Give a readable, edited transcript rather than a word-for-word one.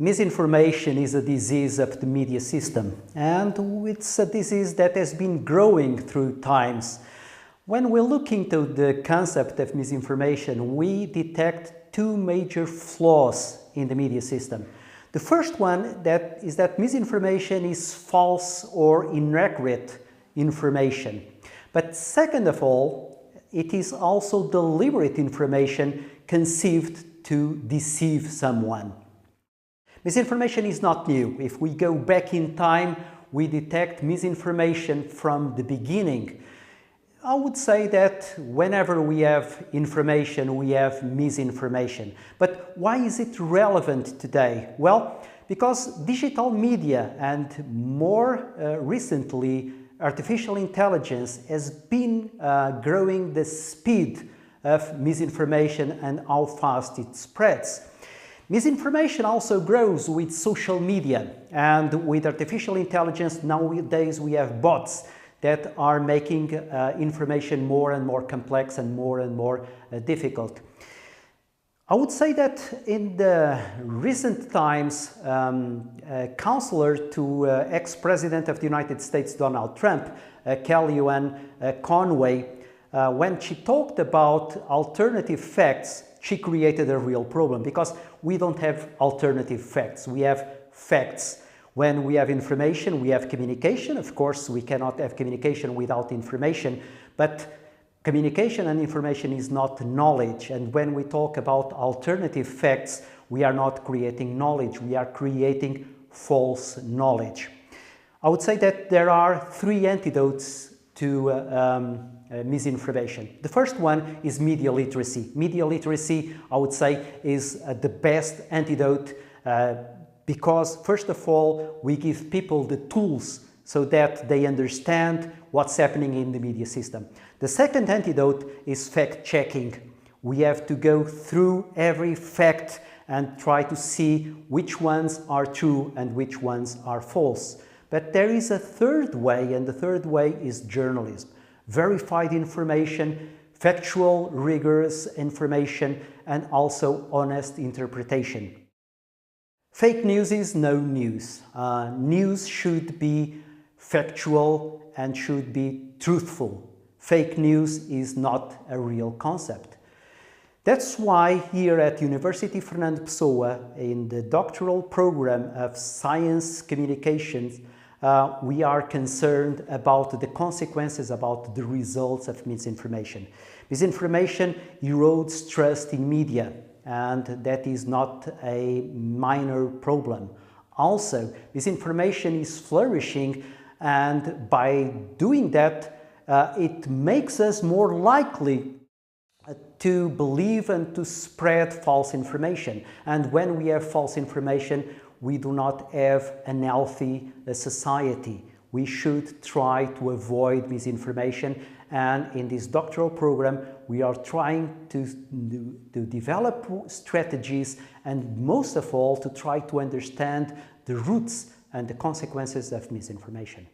Misinformation is a disease of the media system, and it's a disease that has been growing through times. When we look into the concept of misinformation, we detect two major flaws in the media system. The first one is that misinformation is false or inaccurate information. But second of all, it is also deliberate information conceived to deceive someone. Misinformation is not new. If we go back in time, we detect misinformation from the beginning. I would say that whenever we have information, we have misinformation. But why is it relevant today? Well, because digital media and more recently artificial intelligence has been growing the speed of misinformation and how fast it spreads. Misinformation also grows with social media, and with artificial intelligence nowadays we have bots that are making information more and more complex and more difficult. I would say that in the recent times, a counselor to ex-president of the United States Donald Trump, Kellyanne Conway, when she talked about alternative facts, she created a real problem, because we don't have alternative facts, we have facts. When we have information, we have communication. Of course, we cannot have communication without information, but communication and information is not knowledge. And when we talk about alternative facts, we are not creating knowledge, we are creating false knowledge. I would say that there are three antidotes to misinformation. The first one is media literacy. Media literacy, I would say, is the best antidote because, first of all, we give people the tools so that they understand what's happening in the media system. The second antidote is fact-checking. We have to go through every fact and try to see which ones are true and which ones are false. But there is a third way, and the third way is journalism. Verified information, factual, rigorous information, and also honest interpretation. Fake news is no news. News should be factual and should be truthful. Fake news is not a real concept. That's why here at University Fernando Pessoa, in the doctoral program of Science Communications, we are concerned about the consequences, about the results of misinformation. Misinformation erodes trust in media, and that is not a minor problem. Also, misinformation is flourishing, and by doing that, it makes us more likely to believe and to spread false information. And when we have false information, we do not have an healthy society. We should try to avoid misinformation, and in this doctoral program we are trying to develop strategies, and most of all to try to understand the roots and the consequences of misinformation.